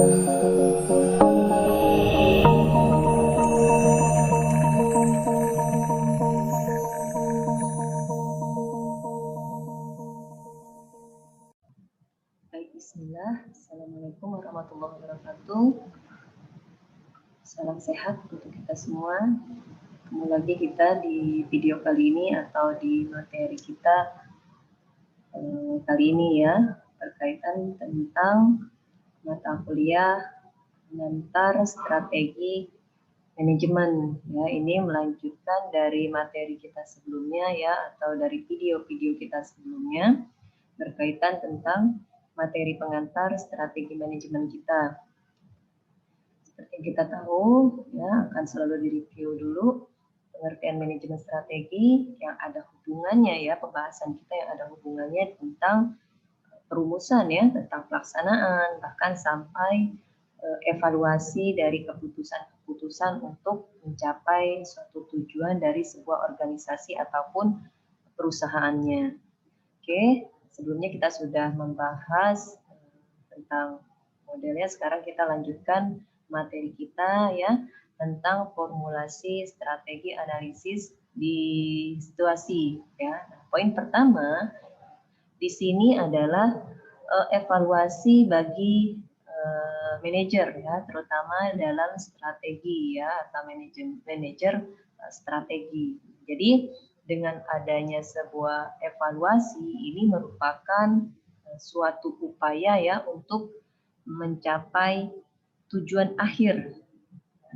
Baik, bismillah. Assalamualaikum warahmatullahi wabarakatuh. Salam sehat untuk kita semua. Ketemu lagi kita di video kali ini atau di materi kita kali ini ya, berkaitan tentang mata kuliah pengantar strategi manajemen ya. Ini melanjutkan dari materi kita sebelumnya ya, atau dari video-video kita sebelumnya berkaitan tentang materi pengantar strategi manajemen kita. Seperti yang kita tahu ya, akan selalu direview dulu pengertian manajemen strategi yang ada hubungannya ya, pembahasan kita yang ada hubungannya tentang perumusan ya, tentang pelaksanaan, bahkan sampai evaluasi dari keputusan-keputusan untuk mencapai suatu tujuan dari sebuah organisasi ataupun perusahaannya. Oke, sebelumnya kita sudah membahas tentang modelnya, sekarang kita lanjutkan materi kita ya, tentang formulasi strategi analisis di situasi ya. Nah, poin pertama di sini adalah evaluasi bagi manajer ya, terutama dalam strategi ya, atau manajer strategi. Jadi dengan adanya sebuah evaluasi ini merupakan suatu upaya ya untuk mencapai tujuan akhir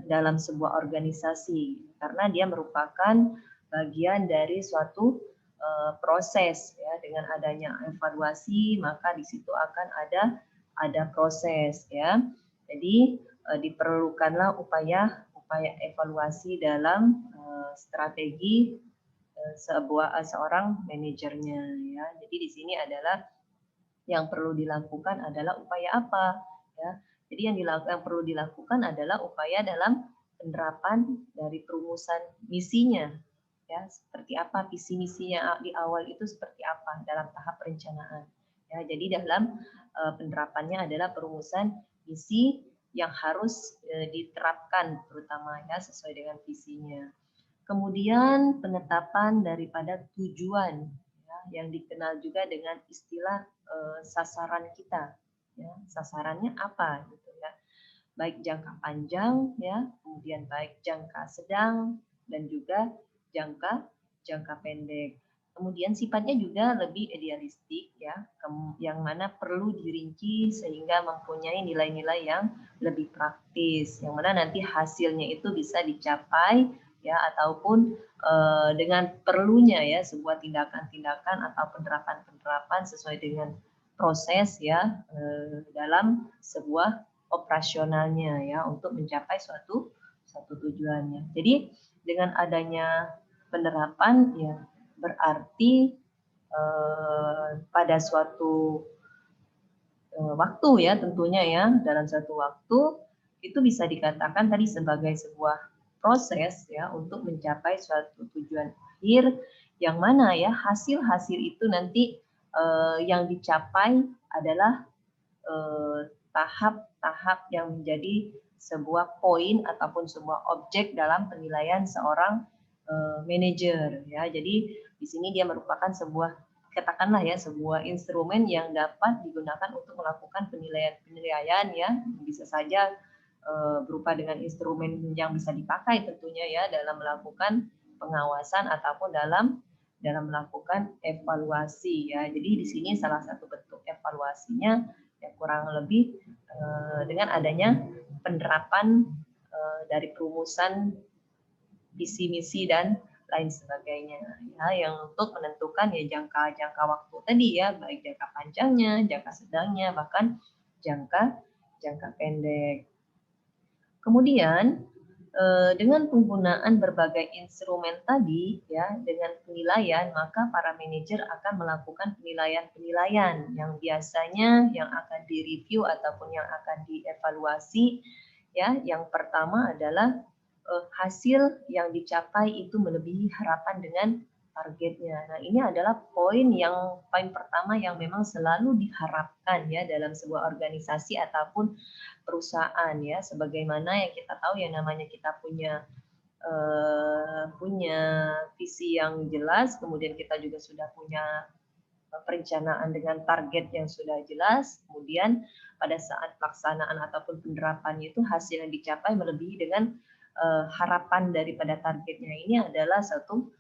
dalam sebuah organisasi, karena dia merupakan bagian dari suatu proses ya. Dengan adanya evaluasi maka di situ akan ada proses ya. Jadi diperlukanlah upaya evaluasi dalam strategi seorang manajernya ya. Jadi di sini adalah yang perlu dilakukan adalah upaya apa ya. Jadi yang perlu dilakukan adalah upaya dalam penerapan dari perumusan misinya ya, seperti apa visi misinya di awal itu, seperti apa dalam tahap perencanaan ya. Jadi dalam penerapannya adalah perumusan misi yang harus diterapkan terutama ya, sesuai dengan visinya. Kemudian penetapan daripada tujuan ya, yang dikenal juga dengan istilah sasaran kita ya. Sasarannya apa gitu ya, baik jangka panjang ya, kemudian baik jangka sedang dan juga jangka pendek. Kemudian sifatnya juga lebih idealistik ya, yang mana perlu dirinci sehingga mempunyai nilai-nilai yang lebih praktis, yang mana nanti hasilnya itu bisa dicapai ya, ataupun dengan perlunya ya sebuah tindakan-tindakan atau penerapan-penerapan sesuai dengan proses ya dalam sebuah operasionalnya ya, untuk mencapai suatu tujuannya. Jadi dengan adanya penerapan ya berarti pada suatu waktu ya, tentunya ya dalam satu waktu itu bisa dikatakan tadi sebagai sebuah proses ya untuk mencapai suatu tujuan akhir, yang mana ya hasil-hasil itu nanti yang dicapai adalah tahap-tahap yang menjadi sebuah poin ataupun sebuah objek dalam penilaian seorang manajer ya. Jadi di sini dia merupakan sebuah, katakanlah ya, sebuah instrumen yang dapat digunakan untuk melakukan penilaian ya. Bisa saja berupa dengan instrumen yang bisa dipakai tentunya ya dalam melakukan pengawasan ataupun dalam melakukan evaluasi ya. Jadi di sini salah satu bentuk evaluasinya ya kurang lebih dengan adanya penerapan dari perumusan visi misi dan lain sebagainya ya, yang untuk menentukan ya jangka waktu tadi ya, baik jangka panjangnya, jangka sedangnya, bahkan jangka pendek. Kemudian dengan penggunaan berbagai instrumen tadi ya, dengan penilaian, maka para manajer akan melakukan penilaian-penilaian yang biasanya yang akan direview ataupun yang akan dievaluasi ya. Yang pertama adalah hasil yang dicapai itu melebihi harapan dengan targetnya. Nah, ini adalah poin pertama yang memang selalu diharapkan ya dalam sebuah organisasi ataupun perusahaan ya. Sebagaimana yang kita tahu yang namanya kita punya visi yang jelas, kemudian kita juga sudah punya perencanaan dengan target yang sudah jelas, kemudian pada saat pelaksanaan ataupun penerapannya itu hasil yang dicapai melebihi dengan harapan daripada targetnya. Ini adalah satu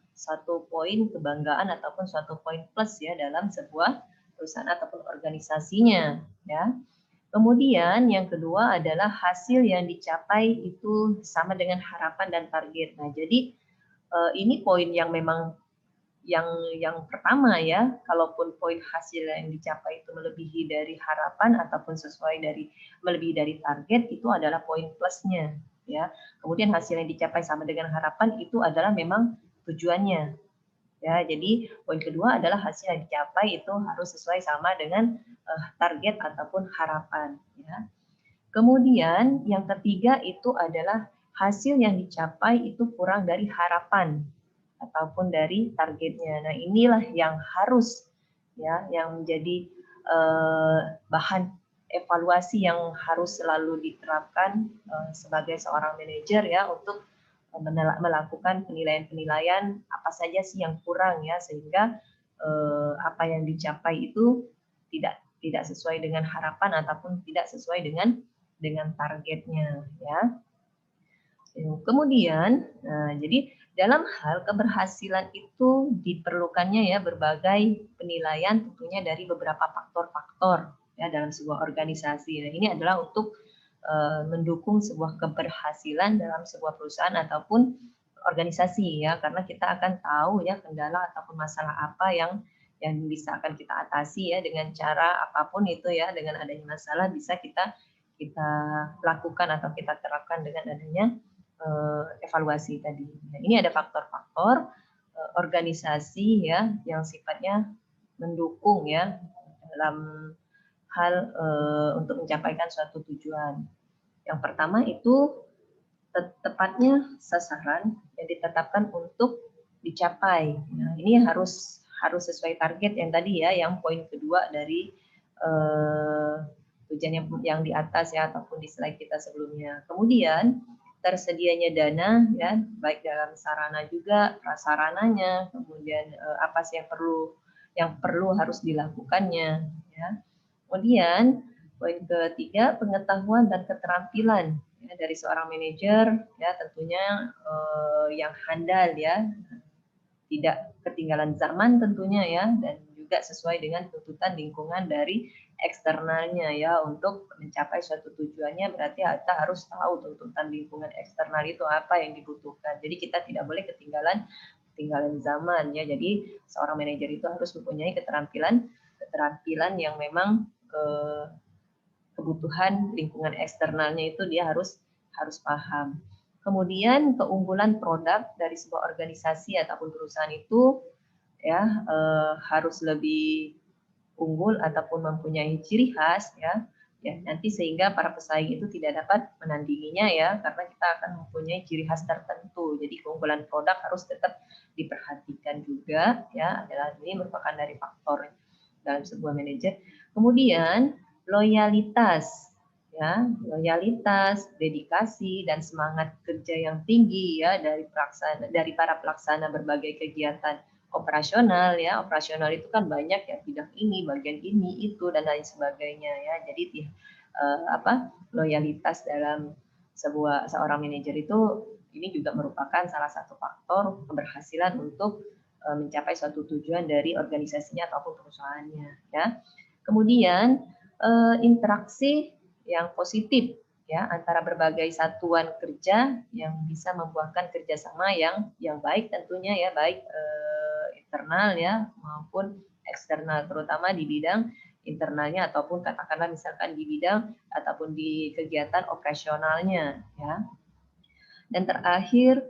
poin kebanggaan ataupun suatu poin plus ya dalam sebuah perusahaan ataupun organisasinya ya. Kemudian yang kedua adalah hasil yang dicapai itu sama dengan harapan dan target. Nah, jadi ini poin yang memang yang pertama ya, kalaupun poin hasil yang dicapai itu melebihi dari harapan ataupun melebihi dari target, itu adalah poin plusnya ya. Kemudian hasil yang dicapai sama dengan harapan itu adalah memang tujuannya ya. Jadi poin kedua adalah hasil yang dicapai itu harus sesuai sama dengan target ataupun harapan ya. Kemudian yang ketiga itu adalah hasil yang dicapai itu kurang dari harapan ataupun dari targetnya. Nah, inilah yang harus ya yang menjadi bahan evaluasi yang harus selalu diterapkan sebagai seorang manajer ya untuk melakukan penilaian-penilaian apa saja sih yang kurang ya sehingga apa yang dicapai itu tidak sesuai dengan harapan ataupun tidak sesuai dengan targetnya ya. Kemudian, jadi dalam hal keberhasilan itu diperlukannya ya berbagai penilaian tentunya dari beberapa faktor-faktor ya dalam sebuah organisasi. Nah, ini adalah untuk mendukung sebuah keberhasilan dalam sebuah perusahaan ataupun organisasi ya, karena kita akan tahu ya kendala ataupun masalah apa yang bisa akan kita atasi ya dengan cara apapun itu ya, dengan adanya masalah bisa kita lakukan atau kita terapkan dengan adanya evaluasi tadi. Nah, ini ada faktor-faktor organisasi ya yang sifatnya mendukung ya dalam hal untuk mencapaikan suatu tujuan. Yang pertama itu tepatnya sasaran yang ditetapkan untuk dicapai. Nah, ini harus sesuai target yang tadi ya, yang poin kedua dari tujuan yang di atas ya ataupun di slide kita sebelumnya. Kemudian tersedianya dana ya baik dalam sarana juga prasarananya, kemudian apa sih yang perlu harus dilakukannya ya. Kemudian poin ketiga pengetahuan dan keterampilan ya, dari seorang manajer ya tentunya yang handal ya, tidak ketinggalan zaman tentunya ya, dan juga sesuai dengan tuntutan lingkungan dari eksternalnya ya. Untuk mencapai suatu tujuannya berarti kita harus tahu tuntutan lingkungan eksternal itu apa yang dibutuhkan. Jadi kita tidak boleh ketinggalan zaman ya. Jadi seorang manajer itu harus mempunyai keterampilan yang memang kebutuhan lingkungan eksternalnya itu dia harus paham. Kemudian keunggulan produk dari sebuah organisasi ataupun perusahaan itu ya harus lebih unggul ataupun mempunyai ciri khas ya nanti sehingga para pesaing itu tidak dapat menandinginya ya, karena kita akan mempunyai ciri khas tertentu. Jadi keunggulan produk harus tetap diperhatikan juga ya, adalah ini merupakan dari faktor dalam sebuah manajer. Kemudian loyalitas ya, loyalitas, dedikasi dan semangat kerja yang tinggi ya dari para pelaksana berbagai kegiatan operasional ya. Operasional itu kan banyak ya, bidang ini, bagian ini, itu dan lain sebagainya ya. Jadi loyalitas dalam seorang manajer itu ini juga merupakan salah satu faktor keberhasilan untuk mencapai suatu tujuan dari organisasinya ataupun perusahaannya ya. Kemudian interaksi yang positif ya antara berbagai satuan kerja yang bisa membuahkan kerjasama yang baik tentunya ya, baik internal ya maupun eksternal, terutama di bidang internalnya ataupun katakanlah misalkan di bidang ataupun di kegiatan operasionalnya ya. Dan terakhir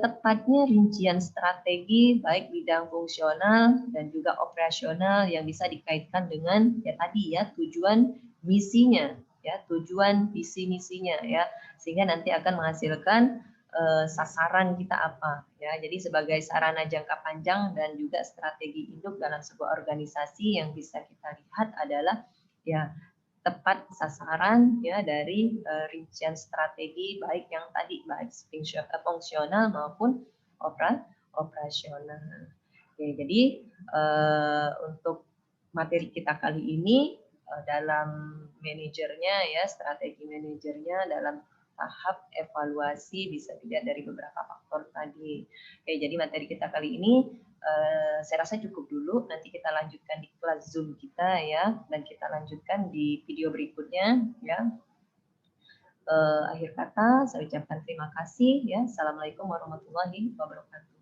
tepatnya rincian strategi baik bidang fungsional dan juga operasional yang bisa dikaitkan dengan ya tadi ya tujuan misinya ya, tujuan visi misinya ya, sehingga nanti akan menghasilkan sasaran kita apa ya. Jadi sebagai sarana jangka panjang dan juga strategi induk dalam sebuah organisasi yang bisa kita lihat adalah ya tepat sasaran ya dari rincian strategi baik yang tadi baik fungsional maupun operasional. Oke, jadi untuk materi kita kali ini dalam manajernya ya strategi manajernya dalam tahap evaluasi bisa dilihat dari beberapa faktor tadi. Oke, jadi materi kita kali ini saya rasa cukup dulu. Nanti kita lanjutkan di kelas Zoom kita ya, dan kita lanjutkan di video berikutnya ya. Akhir kata saya ucapkan terima kasih ya. Assalamualaikum warahmatullahi wabarakatuh.